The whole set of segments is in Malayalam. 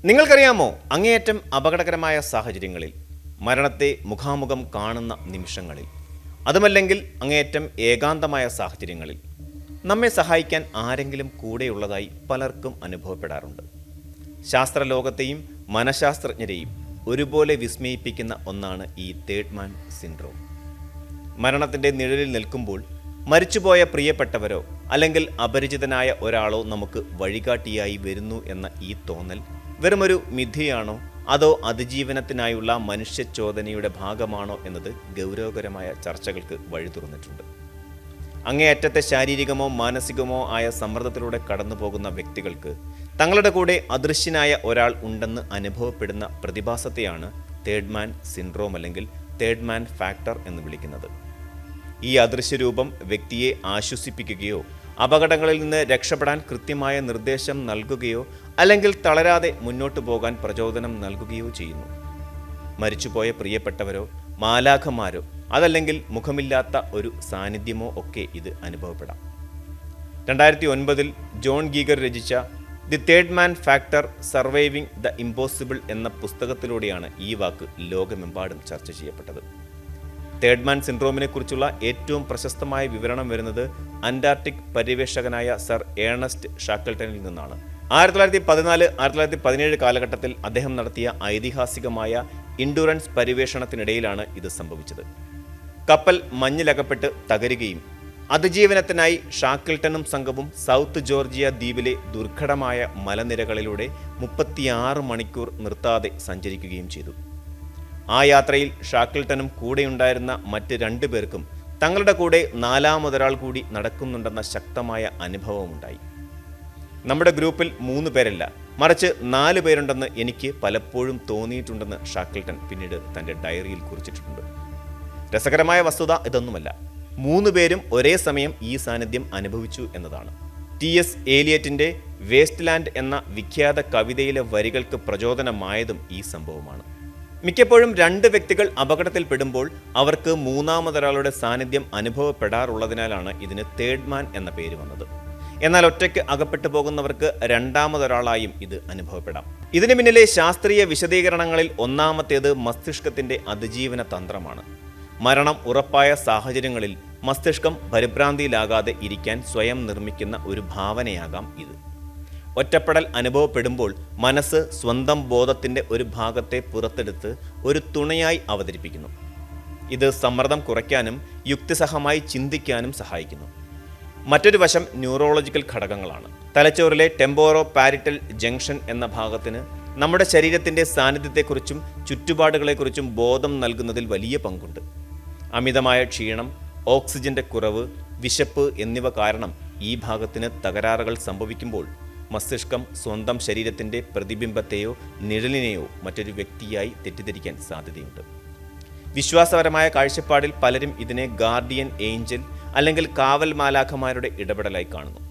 നിങ്ങൾക്കറിയാമോ, അങ്ങേയറ്റം അപകടകരമായ സാഹചര്യങ്ങളിൽ, മരണത്തെ മുഖാമുഖം കാണുന്ന നിമിഷങ്ങളിൽ, അതുമല്ലെങ്കിൽ അങ്ങേയറ്റം ഏകാന്തമായ സാഹചര്യങ്ങളിൽ നമ്മെ സഹായിക്കാൻ ആരെങ്കിലും കൂടെയുള്ളതായി പലർക്കും അനുഭവപ്പെടാറുണ്ട്. ശാസ്ത്രലോകത്തെയും മനഃശാസ്ത്രജ്ഞരെയും ഒരുപോലെ വിസ്മയിപ്പിക്കുന്ന ഒന്നാണ് ഈ തേർഡ് മാൻ സിൻഡ്രോം. മരണത്തിൻ്റെ നിഴലിൽ നിൽക്കുമ്പോൾ മരിച്ചുപോയ പ്രിയപ്പെട്ടവരോ അല്ലെങ്കിൽ അപരിചിതനായ ഒരാളോ നമുക്ക് വഴികാട്ടിയായി വരുന്നു എന്ന ഈ തോന്നൽ വെറുമൊരു മിഥ്യയാണോ അതോ അതിജീവനത്തിനായുള്ള മനുഷ്യചോദനയുടെ ഭാഗമാണോ എന്നത് ഗൗരവകരമായ ചർച്ചകൾക്ക് വഴി തുറന്നിട്ടുണ്ട്. അങ്ങേയറ്റത്തെ ശാരീരികമോ മാനസികമോ ആയ സമ്മർദ്ദത്തിലൂടെ കടന്നുപോകുന്ന വ്യക്തികൾക്ക് തങ്ങളുടെ കൂടെ അദൃശ്യനായ ഒരാൾ ഉണ്ടെന്ന് അനുഭവപ്പെടുന്ന പ്രതിഭാസത്തെയാണ് തേർഡ് മാൻ സിൻഡ്രോം അല്ലെങ്കിൽ തേർഡ് മാൻ ഫാക്ടർ എന്ന് വിളിക്കുന്നത്. ഈ അദൃശ്യരൂപം വ്യക്തിയെ ആശ്വസിപ്പിക്കുകയോ അപകടങ്ങളിൽ നിന്ന് രക്ഷപ്പെടാൻ കൃത്യമായ നിർദ്ദേശം നൽകുകയോ അല്ലെങ്കിൽ തളരാതെ മുന്നോട്ടു പോകാൻ പ്രചോദനം നൽകുകയോ ചെയ്യുന്നു. മരിച്ചുപോയ പ്രിയപ്പെട്ടവരോ മാലാഖമാരോ അതല്ലെങ്കിൽ മുഖമില്ലാത്ത ഒരു സാന്നിധ്യമോ ഒക്കെ ഇത് അനുഭവപ്പെടാം. 2009 ജോൺ ഗീഗർ രചിച്ച the third man factor surviving the impossible എന്ന പുസ്തകത്തിലൂടെയാണ് ഈ വാക്ക് ലോകമെമ്പാടും ചർച്ച ചെയ്യപ്പെട്ടത്. തേർഡ് മാൻ സിൻഡ്രോമിനെ കുറിച്ചുള്ള ഏറ്റവും പ്രശസ്തമായ വിവരണം വരുന്നത് അന്റാർട്ടിക് പര്യവേഷകനായ സർ ഏണസ്റ്റ് ഷാക്കിൾട്ടനിൽ നിന്നാണ്. 1914-1917 കാലഘട്ടത്തിൽ അദ്ദേഹം നടത്തിയ ഐതിഹാസികമായ ഇൻഡുറൻസ് പര്യവേഷണത്തിനിടയിലാണ് ഇത് സംഭവിച്ചത്. കപ്പൽ മഞ്ഞിലകപ്പെട്ട് തകരുകയും അതിജീവനത്തിനായി ഷാക്കിൾട്ടനും സംഘവും സൗത്ത് ജോർജിയ ദ്വീപിലെ ദുർഘടമായ മലനിരകളിലൂടെ 36 മണിക്കൂർ നിർത്താതെ സഞ്ചരിക്കുകയും ചെയ്തു. ആ യാത്രയിൽ ഷാക്കിൾട്ടനും കൂടെയുണ്ടായിരുന്ന മറ്റ് 2 പേർക്കും തങ്ങളുടെ കൂടെ 4മതൊരാൾ കൂടി നടക്കുന്നുണ്ടെന്ന ശക്തമായ അനുഭവമുണ്ടായി. നമ്മുടെ ഗ്രൂപ്പിൽ 3 പേരല്ല, മറിച്ച് 4 പേരുണ്ടെന്ന് എനിക്ക് പലപ്പോഴും തോന്നിയിട്ടുണ്ടെന്ന് ഷാക്കിൾട്ടൻ പിന്നീട് തൻ്റെ ഡയറിയിൽ കുറിച്ചിട്ടുണ്ട്. രസകരമായ വസ്തുത ഇതൊന്നുമല്ല, 3 പേരും ഒരേ സമയം ഈ സാന്നിധ്യം അനുഭവിച്ചു എന്നതാണ്. T.S. ഏലിയറ്റിൻ്റെ വേസ്റ്റ് ലാൻഡ് എന്ന വിഖ്യാത കവിതയിലെ വരികൾക്ക് പ്രചോദനമായതും ഈ സംഭവമാണ്. മിക്കപ്പോഴും 2 വ്യക്തികൾ അപകടത്തിൽപ്പെടുമ്പോൾ അവർക്ക് 3മതൊരാളുടെ സാന്നിധ്യം അനുഭവപ്പെടാറുള്ളതിനാലാണ് ഇതിന് തേർഡ് മാൻ എന്ന പേര് വന്നത്. എന്നാൽ ഒറ്റയ്ക്ക് അകപ്പെട്ടു പോകുന്നവർക്ക് 2മതൊരാളായും ഇത് അനുഭവപ്പെടാം. ഇതിന് പിന്നിലെ ശാസ്ത്രീയ വിശദീകരണങ്ങളിൽ ഒന്നാമത്തേത് മസ്തിഷ്കത്തിൻ്റെ അതിജീവന തന്ത്രമാണ്. മരണം ഉറപ്പായ സാഹചര്യങ്ങളിൽ മസ്തിഷ്കം പരിഭ്രാന്തിയിലാകാതെ ഇരിക്കാൻ സ്വയം നിർമ്മിക്കുന്ന ഒരു ഭാവനയാകാം ഇത്. ഒറ്റപ്പെടൽ അനുഭവപ്പെടുമ്പോൾ മനസ്സ് സ്വന്തം ബോധത്തിൻ്റെ ഒരു ഭാഗത്തെ പുറത്തെടുത്ത് ഒരു തുണയായി അവതരിപ്പിക്കുന്നു. ഇത് സമ്മർദ്ദം കുറയ്ക്കാനും യുക്തിസഹമായി ചിന്തിക്കാനും സഹായിക്കുന്നു. മറ്റൊരു വശം ന്യൂറോളജിക്കൽ ഘടകങ്ങളാണ്. തലച്ചോറിലെ ടെമ്പോറോ പാരിറ്റൽ ജംഗ്ഷൻ എന്ന ഭാഗത്തിന് നമ്മുടെ ശരീരത്തിൻ്റെ സാന്നിധ്യത്തെക്കുറിച്ചും ചുറ്റുപാടുകളെക്കുറിച്ചും ബോധം നൽകുന്നതിൽ വലിയ പങ്കുണ്ട്. അമിതമായ ക്ഷീണം, ഓക്സിജന്റെ കുറവ്, വിശപ്പ് എന്നിവ കാരണം ഈ ഭാഗത്തിന് തകരാറുകൾ സംഭവിക്കുമ്പോൾ മസ്തിഷ്കം സ്വന്തം ശരീരത്തിൻ്റെ പ്രതിബിംബത്തെയോ നിഴലിനെയോ മറ്റൊരു വ്യക്തിയായി തെറ്റിദ്ധരിക്കാൻ സാധ്യതയുണ്ട്. വിശ്വാസപരമായ കാഴ്ചപ്പാടിൽ പലരും ഇതിനെ ഗാർഡിയൻ ഏഞ്ചൽ അല്ലെങ്കിൽ കാവൽ മാലാഖമാരുടെ ഇടപെടലായി കാണുന്നു.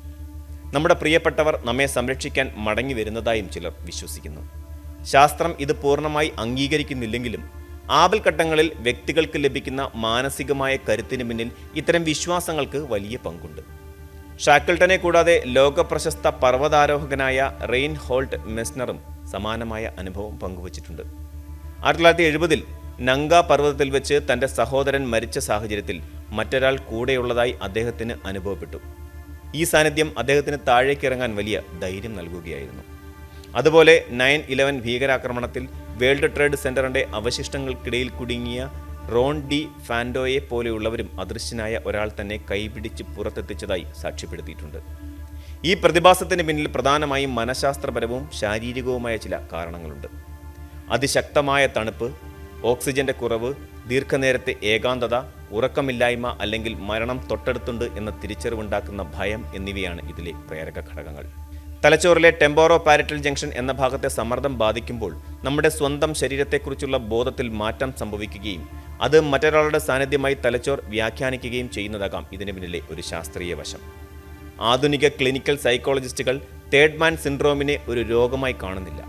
നമ്മുടെ പ്രിയപ്പെട്ടവർ നമ്മെ സംരക്ഷിക്കാൻ മടങ്ങി വരുന്നതായും ചിലർ വിശ്വസിക്കുന്നു. ശാസ്ത്രം ഇത് പൂർണ്ണമായി അംഗീകരിക്കുന്നില്ലെങ്കിലും ആപൽഘട്ടങ്ങളിൽ വ്യക്തികൾക്ക് ലഭിക്കുന്ന മാനസികമായ കരുത്തിന് പിന്നിൽ ഇത്തരം വിശ്വാസങ്ങൾക്ക് വലിയ പങ്കുണ്ട്. ഷാക്കിൾട്ടനെ കൂടാതെ ലോകപ്രശസ്ത പർവ്വതാരോഹകനായ റെയിൻ ഹോൾട്ട് മെസ്നറും സമാനമായ അനുഭവം പങ്കുവച്ചിട്ടുണ്ട്. 1970 നങ്ക പർവ്വതത്തിൽ വെച്ച് തൻ്റെ സഹോദരൻ മരിച്ച സാഹചര്യത്തിൽ മറ്റൊരാൾ കൂടെയുള്ളതായി അദ്ദേഹത്തിന് അനുഭവപ്പെട്ടു. ഈ സാന്നിധ്യം അദ്ദേഹത്തിന് താഴേക്കിറങ്ങാൻ വലിയ ധൈര്യം നൽകുകയായിരുന്നു. അതുപോലെ 9/11 ഭീകരാക്രമണത്തിൽ വേൾഡ് ട്രേഡ് സെന്ററിൻ്റെ അവശിഷ്ടങ്ങൾക്കിടയിൽ കുടുങ്ങിയ റോൺ ഡി ഫാൻഡോയെ പോലെയുള്ളവരും അദൃശ്യനായ ഒരാൾ തന്നെ കൈപിടിച്ച് പുറത്തെത്തിച്ചതായി സാക്ഷ്യപ്പെടുത്തിയിട്ടുണ്ട്. ഈ പ്രതിഭാസത്തിന് പിന്നിൽ പ്രധാനമായും മനഃശാസ്ത്രപരവും ശാരീരികവുമായ ചില കാരണങ്ങളുണ്ട്. അതിശക്തമായ തണുപ്പ്, ഓക്സിജന്റെ കുറവ്, ദീർഘനേരത്തെ ഏകാന്തത, ഉറക്കമില്ലായ്മ അല്ലെങ്കിൽ മരണം തൊട്ടടുത്തുണ്ട് എന്ന തിരിച്ചറിവുണ്ടാക്കുന്ന ഭയം എന്നിവയാണ് ഇതിലെ പ്രേരക ഘടകങ്ങൾ. തലച്ചോറിലെ ടെമ്പോറോ പാരിറ്റൽ ജംഗ്ഷൻ എന്ന ഭാഗത്തെ സമ്മർദ്ദം ബാധിക്കുമ്പോൾ നമ്മുടെ സ്വന്തം ശരീരത്തെക്കുറിച്ചുള്ള ബോധത്തിൽ മാറ്റം സംഭവിക്കുകയും അത് മറ്റൊരാളുടെ സാന്നിധ്യമായി തലച്ചോർ വ്യാഖ്യാനിക്കുകയും ചെയ്യുന്നതാകാം ഇതിന് പിന്നിലെ ഒരു ശാസ്ത്രീയ വശം. ആധുനിക ക്ലിനിക്കൽ സൈക്കോളജിസ്റ്റുകൾ തേർഡ് മാൻ സിൻഡ്രോമിനെ ഒരു രോഗമായി കാണുന്നില്ല.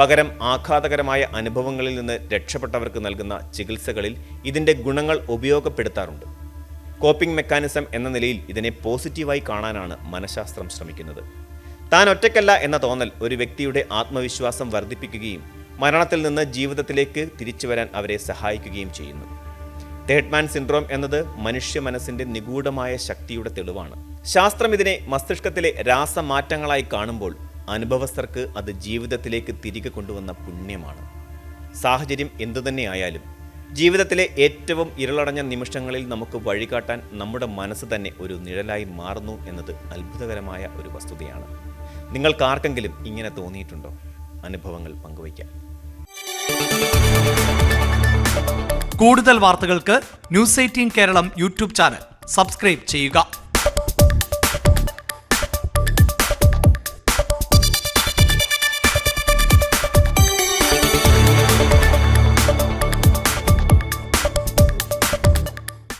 പകരം ആഘാതകരമായ അനുഭവങ്ങളിൽ നിന്ന് രക്ഷപ്പെട്ടവർക്ക് നൽകുന്ന ചികിത്സകളിൽ ഇതിൻ്റെ ഗുണങ്ങൾ ഉപയോഗപ്പെടുത്താറുണ്ട്. കോപ്പിംഗ് മെക്കാനിസം എന്ന നിലയിൽ ഇതിനെ പോസിറ്റീവായി കാണാനാണ് മനഃശാസ്ത്രം ശ്രമിക്കുന്നത്. താൻ ഒറ്റയ്ക്കല്ല എന്ന തോന്നൽ ഒരു വ്യക്തിയുടെ ആത്മവിശ്വാസം വർദ്ധിപ്പിക്കുകയും മരണത്തിൽ നിന്ന് ജീവിതത്തിലേക്ക് തിരിച്ചു വരാൻ അവരെ സഹായിക്കുകയും ചെയ്യുന്നു. തേർഡ് മാൻ സിൻഡ്രോം എന്നത് മനുഷ്യ മനസ്സിന്റെ നിഗൂഢമായ ശക്തിയുടെ തെളിവാണ്. ശാസ്ത്രം ഇതിനെ മസ്തിഷ്കത്തിലെ രാസമാറ്റങ്ങളായി കാണുമ്പോൾ അനുഭവസ്ഥർക്ക് അത് ജീവിതത്തിലേക്ക് തിരികെ കൊണ്ടുവന്ന പുണ്യമാണ്. സാഹചര്യം എന്തുതന്നെയായാലും ജീവിതത്തിലെ ഏറ്റവും ഇരുളടഞ്ഞ നിമിഷങ്ങളിൽ നമുക്ക് വഴികാട്ടാൻ നമ്മുടെ മനസ്സ് തന്നെ ഒരു നിഴലായി മാറുന്നു എന്നത് അത്ഭുതകരമായ ഒരു വസ്തുതയാണ്. നിങ്ങൾക്കാർക്കെങ്കിലും ഇങ്ങനെ തോന്നിയിട്ടുണ്ടോ? അനുഭവങ്ങൾ പങ്കുവയ്ക്കാം. കൂടുതൽ വാർത്തകൾക്ക് news 18 Keralam YouTube channel subscribe ചെയ്യുക.